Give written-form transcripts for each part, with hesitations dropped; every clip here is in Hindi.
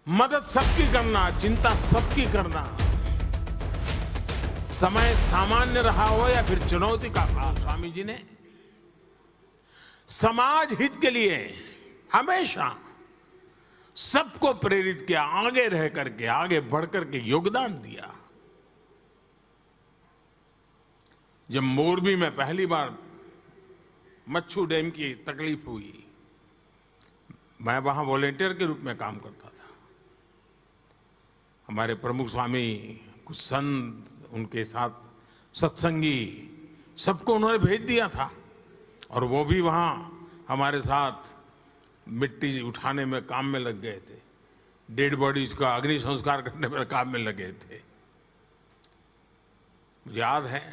मदद सबकी करना, चिंता सबकी करना, समय सामान्य रहा हो या फिर चुनौती का काल, स्वामी जी ने समाज हित के लिए हमेशा सबको प्रेरित किया, आगे रह करके, आगे बढ़ करके योगदान दिया। जब मोरबी में पहली बार मच्छू डैम की तकलीफ हुई, मैं वहां वॉलेंटियर के रूप में काम करता था। हमारे प्रमुख स्वामी, कुछ संत, उनके साथ सत्संगी, सबको उन्होंने भेज दिया था और वो भी वहां हमारे साथ मिट्टी उठाने में काम में लग गए थे, डेड बॉडीज का अग्नि संस्कार करने में काम में लगे थे। मुझे याद है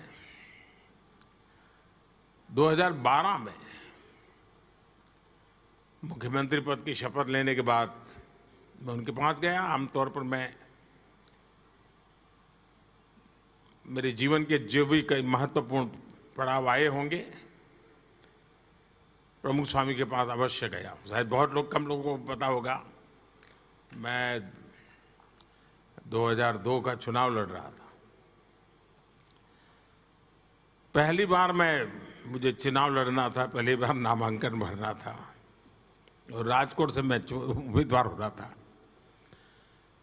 2012 में मुख्यमंत्री पद की शपथ लेने के बाद मैं उनके पास गया। आमतौर पर मैं मेरे जीवन के जो भी कई महत्वपूर्ण पड़ाव आए होंगे, प्रमुख स्वामी के पास अवश्य गया। शायद बहुत लोग, कम लोगों को पता होगा, मैं 2002 का चुनाव लड़ रहा था। पहली बार मुझे चुनाव लड़ना था, पहली बार नामांकन भरना था और राजकोट से मैं उम्मीदवार हो रहा था।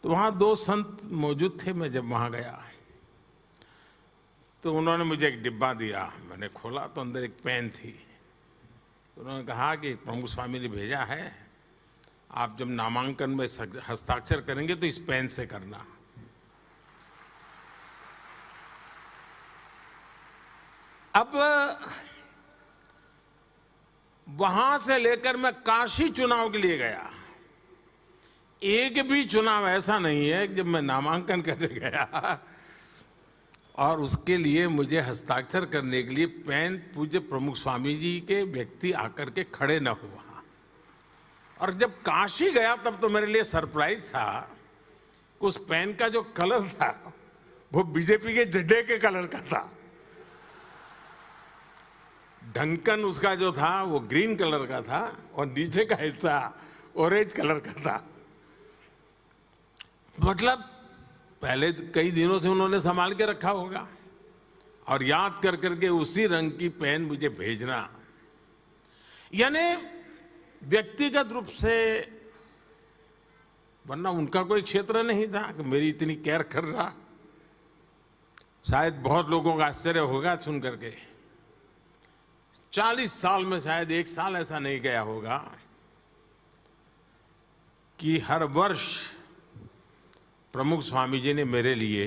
तो वहाँ दो संत मौजूद थे। मैं जब वहाँ गया तो उन्होंने मुझे एक डिब्बा दिया। मैंने खोला तो अंदर एक पेन थी। तो उन्होंने कहा कि प्रमुख स्वामी ने भेजा है, आप जब नामांकन में हस्ताक्षर करेंगे तो इस पेन से करना। अब वहां से लेकर मैं काशी चुनाव के लिए गया, एक भी चुनाव ऐसा नहीं है जब मैं नामांकन करने गया और उसके लिए मुझे हस्ताक्षर करने के लिए पेन पूज्य प्रमुख स्वामी जी के व्यक्ति आकर के खड़े न हुआ। और जब काशी गया तब तो मेरे लिए सरप्राइज था, उस पेन का जो कलर था वो बीजेपी के झंडे के कलर का था। ढक्कन उसका जो था वो ग्रीन कलर का था और नीचे का हिस्सा ऑरेंज कलर का था। मतलब पहले कई दिनों से उन्होंने संभाल के रखा होगा और याद कर करके उसी रंग की पेन मुझे भेजना, यानी व्यक्तिगत रूप से, वरना उनका कोई क्षेत्र नहीं था कि मेरी इतनी केयर कर रहा। शायद बहुत लोगों का आश्चर्य होगा सुन करके, 40 साल में शायद एक साल ऐसा नहीं गया होगा कि हर वर्ष प्रमुख स्वामी जी ने मेरे लिए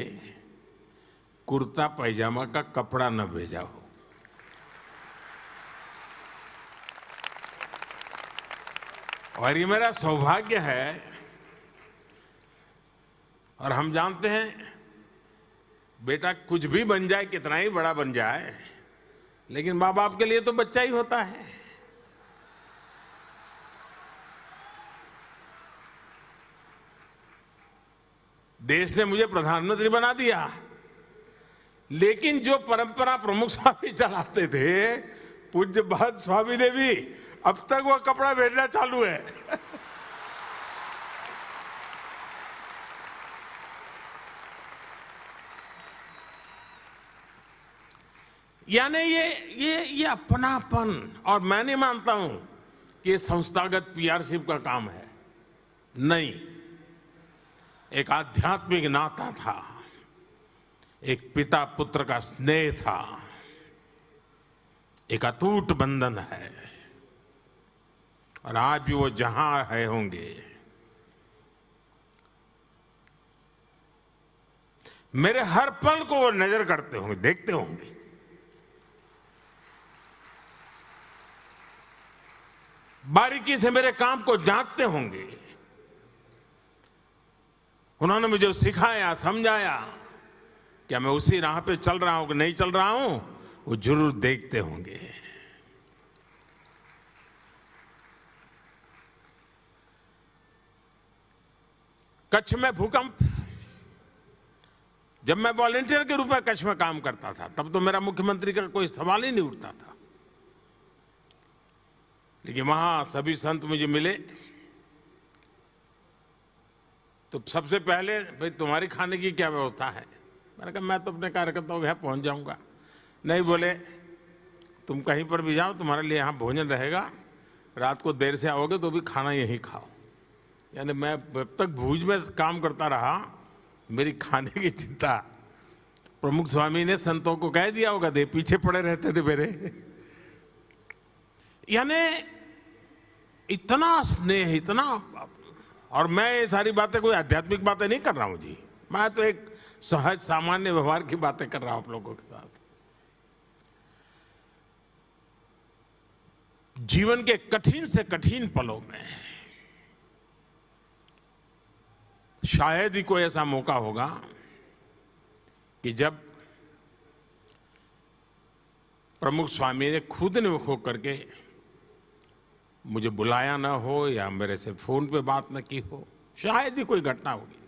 कुर्ता पैजामा का कपड़ा न भेजा हो। और ये मेरा सौभाग्य है। और हम जानते हैं बेटा कुछ भी बन जाए, कितना ही बड़ा बन जाए, लेकिन माँ बाप के लिए तो बच्चा ही होता है। देश ने मुझे प्रधानमंत्री बना दिया, लेकिन जो परंपरा प्रमुख स्वामी चलाते थे, पूज्य भक्त स्वामी ने भी अब तक वो कपड़ा भेजना चालू है। यानी ये अपनापन। और मैं नहीं मानता हूं कि ये संस्थागत पीआरशिप का काम है, नहीं, एक आध्यात्मिक नाता था, एक पिता पुत्र का स्नेह था, एक अटूट बंधन है। और आज भी वो जहां है होंगे, मेरे हर पल को वो नजर करते होंगे, देखते होंगे। बारीकी से मेरे काम को जांचते होंगे। उन्होंने मुझे सिखाया, समझाया, क्या मैं उसी राह पे चल रहा हूं कि नहीं चल रहा हूं, वो जरूर देखते होंगे। कच्छ में भूकंप, जब मैं वॉलेंटियर के रूप में कच्छ में काम करता था, तब तो मेरा मुख्यमंत्री का कोई सवाल ही नहीं उठता था। लेकिन वहां सभी संत मुझे मिले तो सबसे पहले भाई तुम्हारी खाने की क्या व्यवस्था है? मैंने कहा मैं तो अपने कार्यकर्ताओं के यहाँ पहुँच जाऊँगा। नहीं, बोले तुम कहीं पर भी जाओ, तुम्हारे लिए यहाँ भोजन रहेगा, रात को देर से आओगे तो भी खाना यहीं खाओ। यानी मैं जब तक भूज में काम करता रहा, मेरी खाने की चिंता प्रमुख स्वामी ने संतों को कह दिया होगा, दे पीछे पड़े रहते थे मेरे। यानी इतना स्नेह, इतना। और मैं ये सारी बातें कोई आध्यात्मिक बातें नहीं कर रहा हूं जी, मैं तो एक सहज सामान्य व्यवहार की बातें कर रहा हूं आप लोगों के साथ। जीवन के कठिन से कठिन पलों में शायद ही कोई ऐसा मौका होगा कि जब प्रमुख स्वामी ने खुद ने होकर के मुझे बुलाया ना हो या मेरे से फोन पे बात न की हो, शायद ही कोई घटना होगी।